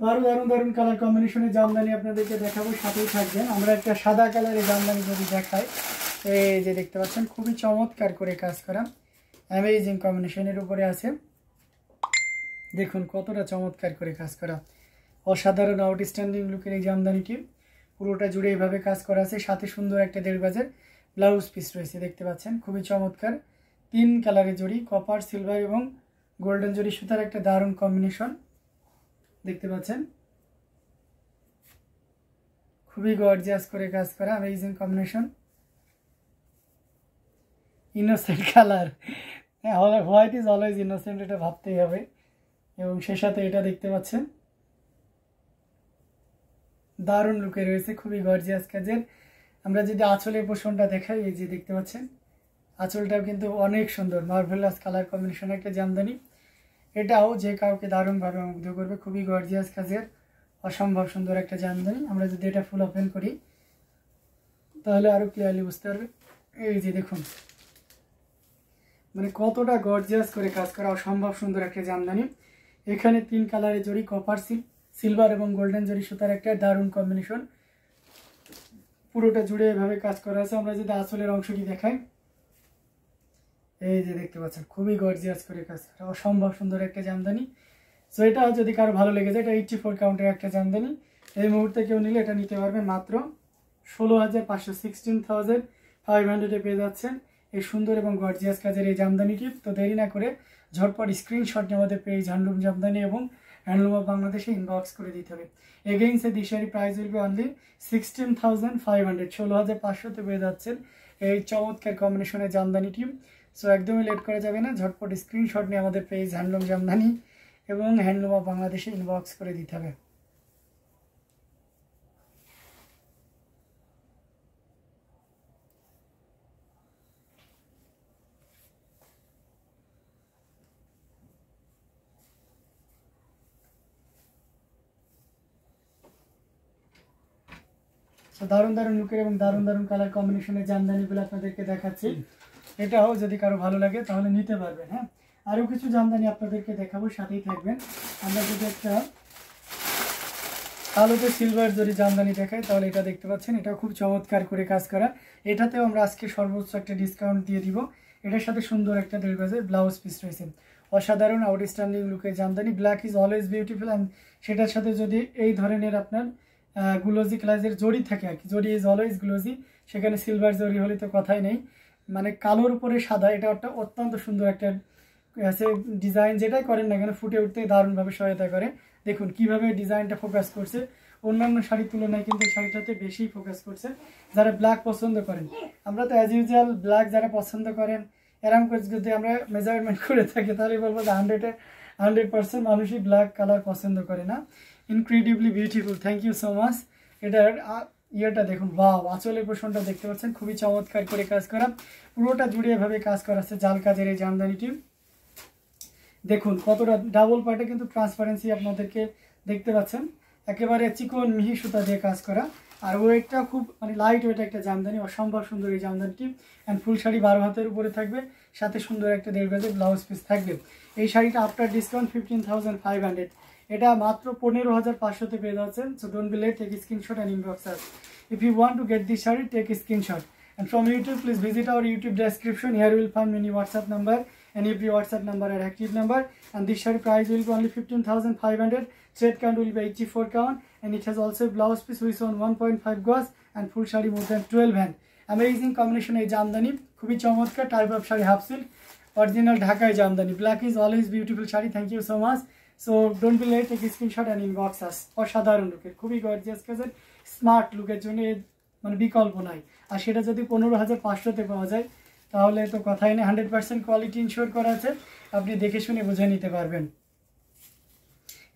আরো দারুণ দারুণ কালার কম্বিনেশনের জামদানি আপনাদেরকে দেখাবো, সাথেই থাকবেন। আমরা একটা সাদা কালারের জামদানি যদি দেখাই, এই যে দেখতে পাচ্ছেন খুবই চমৎকার করে কাজ করা, অ্যামেজিং কম্বিনেশনের উপরে আছে। দেখুন কতটা চমৎকার করে কাজ করা, অসাধারণ আউটস্ট্যান্ডিং লুকের এই জামদানিটি পুরোটা জুড়ে এইভাবে কাজ করা আছে। সাথে সুন্দর একটা 1.5 গজের ব্লাউজ পিস রয়েছে, দেখতে পাচ্ছেন খুবই চমৎকার। 3 কালারের জড়ি, কপার, সিলভার এবং গোল্ডেন জড়ি সুতার একটা দারুণ কম্বিনেশন দেখতে পাচ্ছেন। খুবই গর্জিয়াস করে কাজ করা, অ্যামেজিং কম্বিনেশন, ইনোসেন্ট কালার। হ্যাঁ, হোয়াইট ইজ অলওয়েজ ইনোসেন্ট, এটা ভাবতেই হবে। এবং সে সাথে এটা দেখতে পাচ্ছেন দারুণ লুকে রয়েছে, খুবই গর্জিয়াস কাজের। আমরা যদি আঁচলের পোষণটা দেখাই, এই যে দেখতে পাচ্ছেন আঁচলটাও কিন্তু অনেক সুন্দর, মার্ভেলাস কালার কম্বিনেশন একটা জামদানি। এটাও যে কাউকে দারুণভাবে মুগ্ধ করবে, খুবই গর্জিয়াস কাজের, অসম্ভব সুন্দর একটা জামদানি। আমরা যদি এটা ফুল ওপেন করি তাহলে আরো ক্লিয়ারলি বুঝতে পারবে। এই যে দেখুন মানে কতটা গর্জিয়াস করে কাজ করা, অসম্ভব সুন্দর একটা জামদানি। এখানে 3 কালারের জড়ি, কপার, সিলভার এবং গোল্ডেন জড়ি সুতার একটা দারুণ কম্বিনেশন, পুরোটা জুড়ে এভাবে কাজ করা আছে। আমরা যদি আঁচলের অংশটি দেখাই, এই যে দেখতে পাচ্ছেন খুবই গর্জিয়াস করে কাজ করা, অসম্ভব সুন্দর একটা জামদানি। সো এটা যদি কারো ভালো লেগেছে, এটা 84 কাউন্টের একটা জামদানি। এই মুহূর্তে কেউ নিলে এটা নিতে পারবেন মাত্র 16,500, 16,500 পেয়ে যাচ্ছেন এই সুন্দর এবং গর্জিয়াস কাজের এই জামদানিটি। তো দেরি না করে ঝটপট স্ক্রিনশট নিয়ে আমাদের পেজ হ্যান্ডলুম জামদানি এবং হ্যান্ডলুম অফ বাংলাদেশে ইনবক্স করে দিতে হবে। Again say this sari price will be only 16,500, 16,500 পেয়ে যাচ্ছেন এই চমৎকার কম্বিনেশনের জামদানিটি। সো একদমই লেট করা যাবে না, ঝটপট স্ক্রিনশট নিয়ে আমাদের পেজ হ্যান্ডলুম জামদানি এবং হ্যান্ডলুম অফ বাংলাদেশে ইনবক্স করে দিতে হবে। দারুণ দারুণ লুকের এবং দারুণ দারুণ কালার কম্বিনেশনের জামদানিগুলো আপনাদেরকে দেখাচ্ছি। এটাও যদি কারো ভালো লাগে তাহলে নিতে পারবেন। হ্যাঁ, আরও কিছু জামদানি আপনাদেরকে দেখাবো, সাথেই থাকবেন। আমরা যদি একটা আলোতে সিলভার জরি জামদানি দেখাই তাহলে এটা দেখতে পাচ্ছেন, এটাও খুব চমৎকার করে কাজ করা। এটাতেও আমরা আজকে সর্বোচ্চ একটা ডিসকাউন্ট দিয়ে দিব। এটার সাথে সুন্দর একটা 1.5 গজের ব্লাউজ পিস রয়েছে, অসাধারণ আউটস্ট্যান্ডিং লুকের Jamdani. Black is always beautiful, and সেটার সাথে যদি এই ধরনের আপনার গ্লোজি ক্লাসের জড়ি থাকে আর কি, জড়ি ইজ অলওয়েজ গ্লোজি, সেখানে সিলভার জড়ি হলে তো কথাই নেই। মানে কালোর উপরে সাদা, এটা একটা অত্যন্ত সুন্দর একটা ডিজাইন, যেটাই করেন না কেন ফুটে উঠতে দারুণভাবে সহায়তা করে। দেখুন কিভাবে ডিজাইনটা ফোকাস করছে, অন্যান্য শাড়ির তুলনায় কিন্তু শাড়িটাতে বেশি ফোকাস করছে। যারা ব্ল্যাক পছন্দ করেন, আমরা তো অ্যাজ ইউজুয়াল ব্ল্যাক যারা পছন্দ করেন এরকম করে যদি আমরা মেজারমেন্ট করে থাকি তাহলে বলবো যে 100% মানুষই ব্ল্যাক কালার পছন্দ করে না। Incredibly beautiful, thank you so much. এটার ইয়েটা দেখুন, ওয়াও, আঁচলের পোষণটা দেখতে পাচ্ছেন খুবই চমৎকার করে কাজ করা, পুরোটা জুড়ে এভাবে কাজ করা আছে জাল কাজের এই জামদানিটি। দেখুন কতটা ডাবল পার্টে কিন্তু ট্রান্সপারেন্সি আপনাদেরকে দেখতে পাচ্ছেন, একেবারে চিকন মিহি সুতা দিয়ে কাজ করা। আর ওয়েটটা খুব মানে লাইট ওয়েট একটা জামদানি, অসম্ভব সুন্দর এই জামদানিটি। অ্যান্ড ফুল শাড়ি 12 হাতের উপরে থাকবে, সাথে সুন্দর একটা 1.5 গজের ব্লাউজ পিস থাকবে। এই শাড়িটা আফটার ডিসকাউন্ট 15,500, এটা মাত্র 15,500 পেয়ে যাচ্ছেন। So don't be late, take screenshot and inbox us if you want to get this sari, take a screenshot. And from YouTube, please visit our YouTube description. Here you will find many WhatsApp number, and every WhatsApp number are active number. And this shari price will be only 15,500. Thread count will be 84 count, and it has also a blouse piece which is on 1.5 gauze and full shari more than 12 hand. Amazing combination এই জামদানি, খুবই চমৎকার type of sari, half silk original ঢাকায় jamdani. Black is always beautiful sari, thank you so much. So don't be late, take screenshot and inbox us. অসাধারণ লুকের, খুবই gorgeous কাজের, smart লুকের জন্য মানে বিকল্প নাই। আর সেটা যদি 15,500-তে পাওয়া যায় তাহলে তো কথাই নেই। 100% কোয়ালিটি ইনশিওর করা আছে, আপনি দেখে শুনে বুঝে নিতে পারবেন।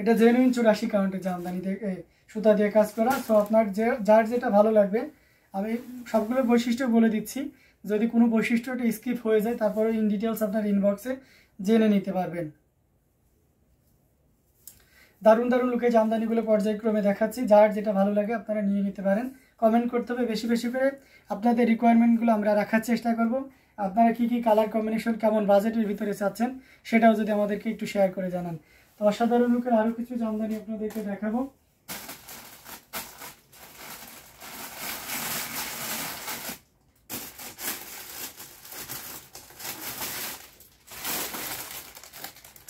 এটা জেনুইন 84 কাউন্টের জামদানি সুতা দিয়ে কাজ করা। সো আপনার যার যেটা ভালো লাগবে, আমি সবগুলো বৈশিষ্ট্য বলে দিচ্ছি, যদি কোনো বৈশিষ্ট্যটা স্কিপ হয়ে যায় তারপরে ইন ডিটেলস আপনার ইনবক্সে জেনে নিতে পারবেন। দারুণ দারুণ লুকে জামদানিগুলো পর্যায়ক্রমে দেখাচ্ছি, যার যেটা ভালো লাগে আপনারা নিয়ে নিতে পারেন। কমেন্ট করতে হবে বেশি বেশি করে, আপনাদের রিকোয়ারমেন্টগুলো আমরা রাখার চেষ্টা করব। আপনারা কী কী কালার কম্বিনেশন কেমন বাজেটের ভিতরে চাচ্ছেন সেটাও যদি আমাদেরকে একটু শেয়ার করে জানান। তো অসাধারণ লুকের আরো কিছু জামদানি আপনাদেরকে দেখাবো।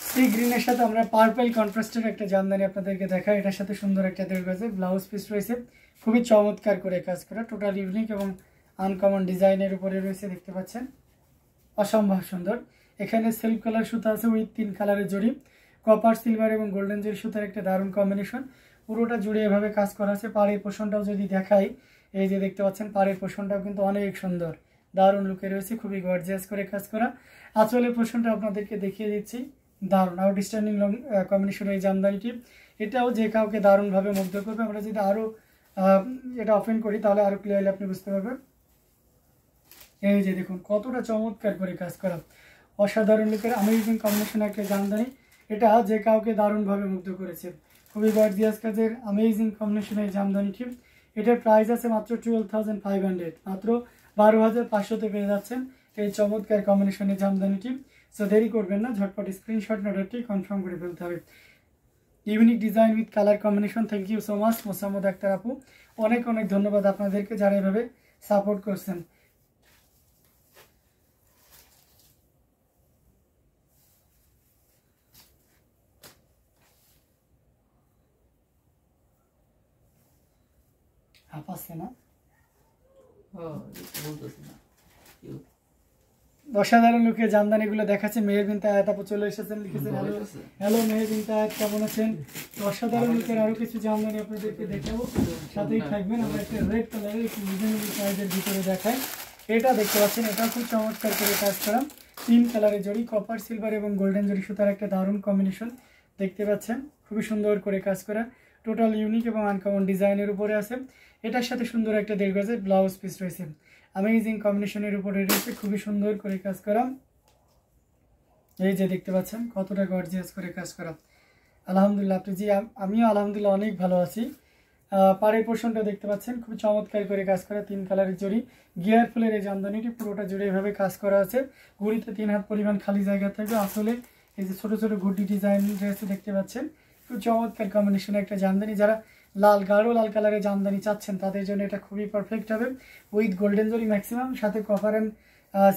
সি গ্রিনের সাথে আমরা পার্পল কন্ট্রাস্টের একটা জামদানি আপনাদেরকে দেখাই। এটার সাথে সুন্দর একটা 1.5 গজের ব্লাউজ পিস রয়েছে, খুবই চমৎকার করে কাজ করা, টোটাল ইউনিক এবং আনকমন ডিজাইনের উপরে রয়েছে, দেখতে পাচ্ছেন অসম্ভব সুন্দর। এখানে সেলফ কালার সুতা আছে উইথ 3 কালারের জড়ি, কপার সিলভার এবং গোল্ডেন জরি সুতার একটা দারুণ কম্বিনেশন, পুরোটা জুড়ে এভাবে কাজ করা আছে। পাড়ের পোষণটাও যদি দেখাই, এই যে দেখতে পাচ্ছেন পাড়ের পোষণটাও কিন্তু অনেক সুন্দর, দারুণ লুকে রয়েছে, খুবই গর্জিয়াস করে কাজ করা। আঁচলের পোষণটা আপনাদেরকে দেখিয়ে দিচ্ছি, দারুণ আউটস্ট্যান্ডিং লং কম্বিনেশন এই জামদানিটি। এটাও যে কাউকে দারুণভাবে মুগ্ধ করবে। আমরা যদি আরও এটা ওপেন করি তাহলে আরও ক্লিয়ারলি আপনি বুঝতে পারবেন। এই যে দেখুন কতটা চমৎকার করে কাজ করা, অসাধারণ লুকের অ্যামেজিং কম্বিনেশন একটা জামদানি। এটা যে কাউকে দারুণভাবে মুগ্ধ করেছে, খুবই গর্জিয়াস কাজের অ্যামেজিং কম্বিনেশন এই জামদানিটি। এটার প্রাইস আছে মাত্র 12,500, মাত্র 12,500-তে পেয়ে যাচ্ছেন এই চমৎকার কম্বিনেশনের জামদানিটি। সো দেরি করবেন না, ঝটপট স্ক্রিনশট অর্ডারটি কনফার্ম করে ফেলতে হবে। Unique design with colour combination. Thank you so much Mosammat Akter আপু, অনেক অনেক ধন্যবাদ আপনাদেরকে যারা এভাবে সাপোর্ট করছেন। হাঁপাচ্ছে না, অসাধারণ লুকে জামদানিগুলো দেখাচ্ছে। মেহের বিন তায়াত আপু চলে এসেছেন, লিখেছেন হ্যালো হ্যালো মেহের বিন তায়াত, কেমন আছেন? অসাধারণ লুকের আরো কিছু জামদানি আপনাদেরকে দেখাবো, সাথেই থাকবেন। আমরা একটা রেড কালারের একটু রিজনেবল প্রাইসের ভিতরে দেখাই। এটা দেখতে পাচ্ছেন, এটা খুব চমৎকার করে কাজ করা, 3 কালারের জড়ি, কপার সিলভার এবং গোল্ডেন জড়ি সুতার একটা দারুণ কম্বিনেশন, দেখতে পাচ্ছেন খুবই সুন্দর করে কাজ করা, টোটাল ইউনিক এবং আনকমন ডিজাইনের উপরে আছে। এটার সাথে সুন্দর একটা 1.5 গজের ব্লাউজ পিস রয়েছে, অ্যামেজিং কম্বিনেশনের উপরে রয়েছে, খুবই সুন্দর করে কাজ করা। এই যে দেখতে পাচ্ছেন কতটা গর্জিয়াস করে কাজ করা। আলহামদুলিল্লাহ আপনি জি, আমিও আলহামদুলিল্লাহ অনেক ভালো আছি। পাড়ের পোর্শনটা দেখতে পাচ্ছেন খুব চমৎকার করে কাজ করা, 3 কালারের জড়ি, গিয়ার ফুলের এই জামদানিটি পুরোটা জুড়ে এভাবে কাজ করা আছে। ঘুড়িতে 3 হাত পরিমাণ খালি জায়গা থাকবে। আসলে এই যে ছোট ছোট গুড্ডি ডিজাইন রয়েছে দেখতে পাচ্ছেন, খুব চমৎকার কম্বিনেশনের একটা জামদানি। যারা গাঢ় লাল কালারের জামদানি চাচ্ছেন তাদের জন্য এটা খুবই পারফেক্ট হবে, উইথ গোল্ডেন জরি ম্যাক্সিমাম, সাথে কপার অ্যান্ড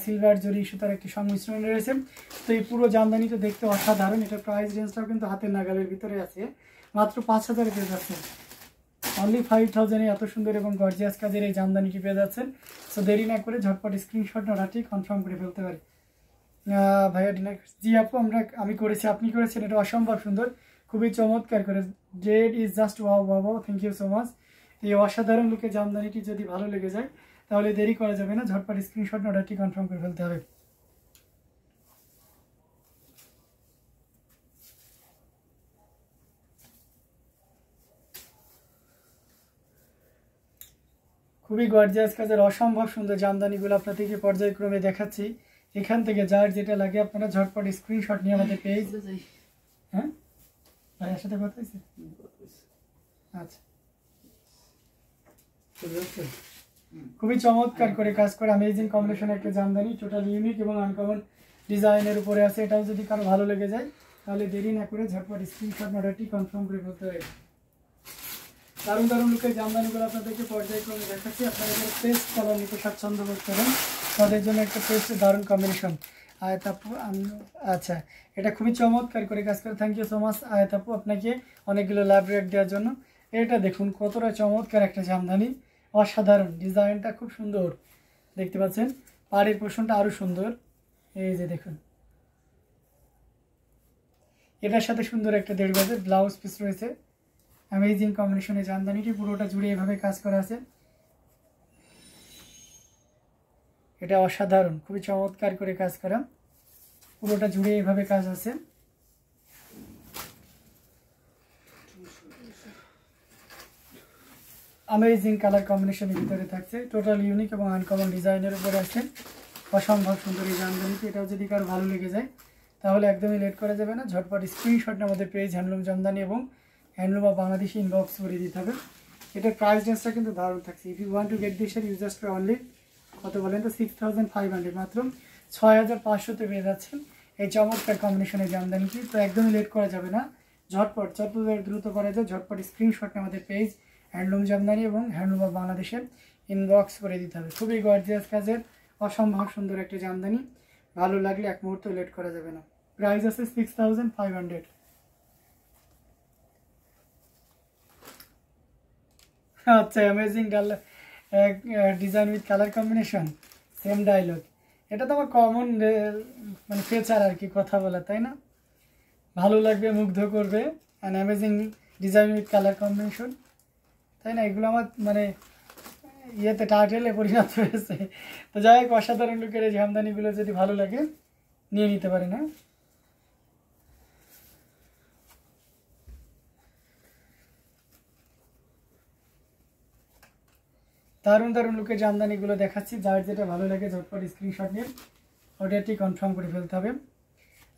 সিলভার জরি সুতার একটি সংমিশ্রণ রয়েছে। তো এই পুরো জামদানিটা দেখতে অসাধারণ। এটা প্রাইস রেঞ্জটাও কিন্তু হাতের নাগালের ভিতরে আছে, মাত্র 5,000 পেয়ে যাচ্ছেন, অনলি 5,000-এ এত সুন্দর এবং গর্জিয়াস কাজের এই জামদানিটি পেয়ে যাচ্ছেন। সো দেরি না করে ঝটপট স্ক্রিনশট অর্ডারটি কনফার্ম করে ফেলতে পারি। ভাইয়া ডিনার জি আপু আমি করেছি, আপনি করেছেন, এটা অসম্ভব সুন্দর, খুবই চমৎকার করে, that is just wow wow, thank you so much. এই অসাধারণ লুকে জামদানিটি যদি ভালো লেগে যায় তাহলে দেরি করা যাবে না, ঝটপট স্ক্রিনশট অর্ডারটি কনফার্ম করে ফেলতে হবে। খুবই গর্জিয়াস কাজের অসম্ভব সুন্দর জামদানিগুলো আপনাদেরকে পর্যায়ক্রমে দেখাচ্ছি। এখান থেকে যার যেটা লাগে আপনারা ঝটপট স্ক্রিনশট নিয়ে আমাদের পেজ। হ্যাঁ ভাইয়ের সাথে কথা হয়েছে? আচ্ছা, খুবই চমৎকার করে কাজ করে অ্যামেজিং কম্বিনেশন একটা জামদানি, টোটাল ইউনিক এবং আনকমন ডিজাইনের উপরে আছে। এটাও যদি কারো ভালো লেগে যায় তাহলে দেরি না করে ঝটপট স্ক্রিনশট অর্ডারটি কনফার্ম করে ফেলতে হবে। দারুণ দারুণ লুকের জামদানিগুলো আপনাদেরকে পর্যায়ক্রমে দেখাচ্ছি। আপনারা যারা পেস্ট কালার নিতে স্বাচ্ছন্দ্য বোধ করেন তাদের জন্য একটা পেস্ট দারুণ কম্বিনেশন। আয়াত আপু, আচ্ছা এটা খুবই চমৎকার করে কাজ করে, থ্যাংক ইউ সো মাচ আয়াত আপু আপনাকে অনেকগুলো লাভ রেট দেওয়ার জন্য। এটা দেখুন কতটা চমৎকার একটা জামদানি, অসাধারণ, ডিজাইনটা খুব সুন্দর, দেখতে পাচ্ছেন পাড়ের পোর্শনটা আরও সুন্দর। এই যে দেখুন এটার সাথে সুন্দর একটা 1.5 গজের ব্লাউজ পিস রয়েছে, অ্যামেজিং কম্বিনেশনের জামদানিটি পুরোটা জুড়ে এভাবে কাজ করা আছে। এটা অসাধারণ, খুবই চমৎকার করে কাজ করা, পুরোটা জুড়ে এভাবে কাজ আছে। অ্যামেজিং কালার কম্বিনেশনের ভিতরে থাকছে, টোটাল ইউনিক এবং আনকমন ডিজাইনের উপরে আছে, অসম্ভব সুন্দর এই জামদানিটি। এটাও যদি কারো ভালো লেগে যায় তাহলে একদমই লেট করা যাবে না, ঝটপট স্ক্রিনশট আমাদের পেজ হ্যান্ডলুম জামদানি এবং হ্যান্ডলুম বা বাংলাদেশি ইনবক্স করে দিতে হবে। এটার প্রাইস রেঞ্জটা কিন্তু দারুণ থাকছে। If you want to get this use just only কত বলেন তো 6,500, মাত্র 6,500-তে পেয়ে যাচ্ছেন এই চমৎকার কম্বিনেশনের জামদানিটি। তো একদমই লেট করা যাবে না, ঝটপট দ্রুত করা যায়, ঝটপট স্ক্রিনশট নিয়ে আমাদের পেজ হ্যান্ডলুম জামদানি এবং হ্যান্ডলুম অফ বাংলাদেশে ইনবক্স করে দিতে হবে। খুবই গর্জিয়াস কাজের অসম্ভব সুন্দর একটা জামদানি, ভালো লাগলে এক মুহূর্ত লেট করা যাবে না। প্রাইস আছে 6500। আচ্ছা, amazing design with colour combination, same dialogue. এটা তো আমার কমন মানে ফিচার আর কি, কথা বলা, তাই না? ভালো লাগবে, মুগ্ধ করবে, and amazing design with colour combination, তাই না? এগুলো আমার মানে ইয়েতে টাইটেলে পরিণত হয়েছে। তো যাই হোক, অসাধারণ লুকের এই জামদানিগুলো যদি ভালো লাগে নিয়ে নিতে পারে না। দারুণ লুকের জামদানিগুলো দেখাচ্ছি, যার যেটা ভালো লাগে ঝটপট স্ক্রিনশট নিয়ে অর্ডারটি কনফার্ম করে ফেলতে হবে।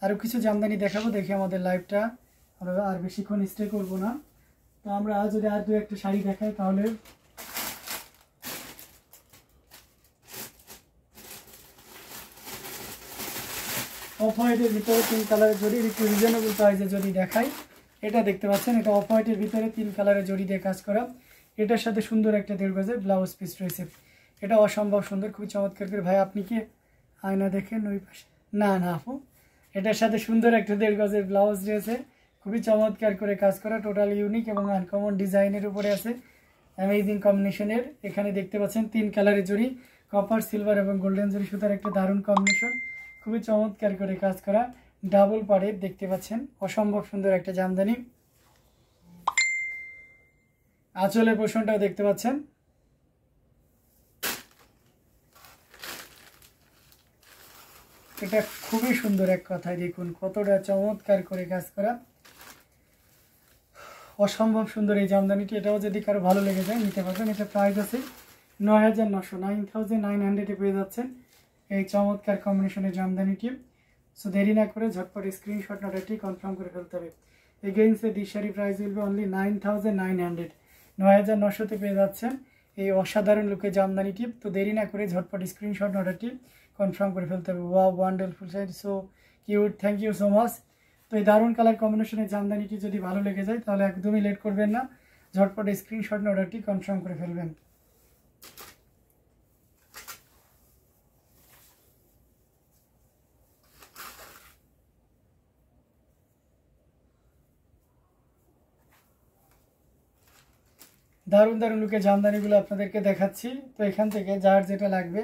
আরও কিছু জামদানি দেখাবো, দেখে আমাদের লাইভটা আমরা আর বেশিক্ষণ স্টে করবো না। তো আমরা যদি আর দু একটা শাড়ি দেখাই তাহলে অফ হোয়াইটের ভিতরে 3 কালারের জড়ি, একটু রিজনেবল প্রাইসে যদি দেখাই, এটা দেখতে পাচ্ছেন, এটা অফ হোয়াইটের ভিতরে 3 কালারের জড়ি দিয়ে কাজ করা। এটার সাথে সুন্দর একটা 1.5 গজের ব্লাউজ পিস রয়েছে। এটা অসম্ভব সুন্দর, খুবই চমৎকার করে। ভাই আপনি কি আয়না দেখেন ওই পাশে? না আপু, এটার সাথে সুন্দর একটা 1.5 গজের ব্লাউজ রয়েছে, খুবই চমৎকার করে কাজ করা, টোটাল ইউনিক এবং আনকমন ডিজাইনের উপরে আছে, অ্যামেজিং কম্বিনেশনের। এখানে দেখতে পাচ্ছেন 3 কালারের জড়ি, কপার, সিলভার এবং গোল্ডেন জড়ি সুতার একটা দারুণ কম্বিনেশন, খুবই চমৎকার করে কাজ করা, ডাবল পাড়ের দেখতে পাচ্ছেন, অসম্ভব সুন্দর একটা জামদানি। আঁচলের পোষণটাও দেখতে পাচ্ছেন, এটা খুবই সুন্দর। এক কথায় দেখুন কতটা চমৎকার করে কাজ করা, অসম্ভব সুন্দর এই জামদানিটি। এটাও যদি কারো ভালো লেগে যায় নিতে পারবেন। এটা প্রাইস আছে 9900 পেয়ে যাচ্ছেন এই চমৎকার কম্বিনেশনের জামদানিটি। সো দেরি না করে ঝটপট স্ক্রিনশট অর্ডারটি কনফার্ম করে ফেলতে হবে। Again say this sari price will be only 9900, 9900-তে পেয়ে যাচ্ছেন এই অসাধারণ লুকের জামদানিটি। তো দেরি না করে ঝটপট স্ক্রিনশট অর্ডারটি কনফার্ম করে ফেলতে হবে। Wow, wonderful sari, so cute, thank you so much. তো এই দারুণ কালার কম্বিনেশনের জামদানিটি যদি ভালো লেগে যায় তাহলে একদমই লেট করবেন না, ঝটপট স্ক্রিনশট অর্ডারটি কনফার্ম করে ফেলবেন। দারুণ লুকের জামদানিগুলো আপনাদেরকে দেখাচ্ছি। তো এখান থেকে যার যেটা লাগবে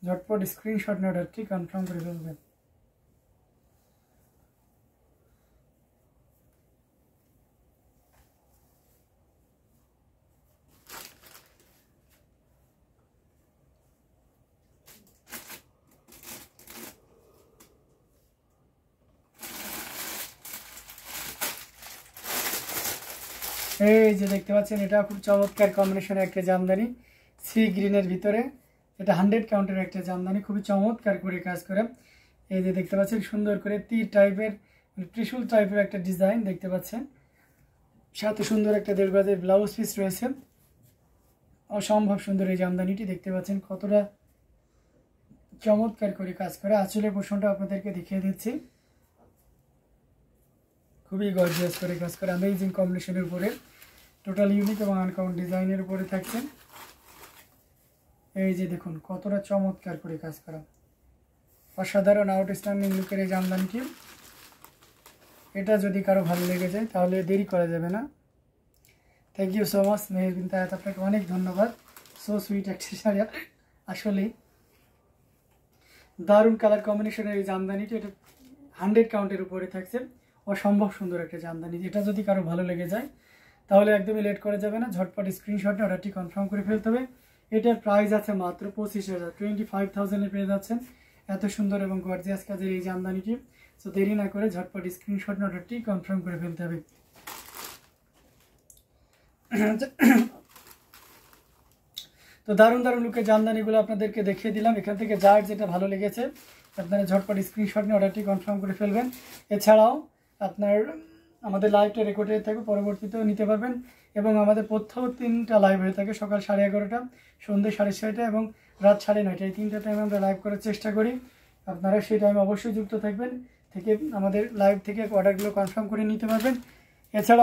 ঝটপট স্ক্রিনশট অর্ডারটি কনফার্ম করে ফেলবেন। এই যে দেখতে পাচ্ছেন, এটা খুব চমৎকার কম্বিনেশনের একটা জামদানি, সি গ্রিনের ভিতরে। এটা 100 কাউন্টের একটা জামদানি, খুবই চমৎকার করে কাজ করে। এই যে দেখতে পাচ্ছেন সুন্দর করে তীর টাইপের, ত্রিশূল টাইপের একটা ডিজাইন দেখতে পাচ্ছেন, সাথে সুন্দর একটা 1.5 গজের ব্লাউজ পিস রয়েছে। অসম্ভব সুন্দর এই জামদানিটি দেখতে পাচ্ছেন কতটা চমৎকার করে কাজ করে। আঁচলের পোষণটা আপনাদেরকে দেখিয়ে দিচ্ছি, খুবই গর্জিয়াস করে কাজ করে, অ্যামেজিং কম্বিনেশনের উপরে, টোটাল ইউনিক এবং আনকমন ডিজাইনের উপরে থাকছে। এই যে দেখুন কতটা চমৎকার করে কাজ করা, অসাধারণ আউটস্ট্যান্ডিং লুকের এই জামদানিটি। এটা যদি কারো ভালো লেগে যায় তাহলে দেরি করা যাবে না। Thank you so much Meher Bin Tayat, আপনাকে অনেক ধন্যবাদ। সো সুইট একটা শাড়ি, আসলেই দারুণ কালার কম্বিনেশনের এই জামদানিটি। এটা 100 কাউন্টের উপরে থাকছে, অসম্ভব সুন্দর একটা জামদানি। এটা যদি কারো ভালো লেগে যায় তাহলে একদমই লেট করা যাবে না, ঝটপট স্ক্রিনশটে অর্ডারটি কনফার্ম করে ফেলতে হবে। এটার প্রাইস আছে মাত্র 25,000, 25,000-এ পেয়ে যাচ্ছেন এত সুন্দর এবং গর্জিয়াস কাজের এই জামদানিটি। সো দেরি না করে ঝটপট স্ক্রিনশট অর্ডারটি কনফার্ম করে ফেলতে হবে। তো দারুণ লুকের জামদানিগুলো আপনাদেরকে দেখিয়ে দিলাম। এখান থেকে যার যেটা ভালো লেগেছে আপনারা ঝটপট স্ক্রিনশট নিয়ে অর্ডারটি কনফার্ম করে ফেলবেন। এছাড়াও আপনার আমাদের লাইভটা রেকর্ড হয়ে থাকবে, পরবর্তীতেও নিতে পারবেন। এবং আমাদের প্রত্যহ 3টা লাইভ হয়ে থাকে, সকাল 11:30, সন্ধ্যে 6:30 এবং রাত 9:30, এই 3টা টাইমে আমরা লাইভ করার চেষ্টা করি। আপনারা সেই টাইমে অবশ্যই যুক্ত থাকবেন। থেকে আমাদের লাইভ থেকে অর্ডারগুলো কনফার্ম করে নিতে পারবেন। এছাড়া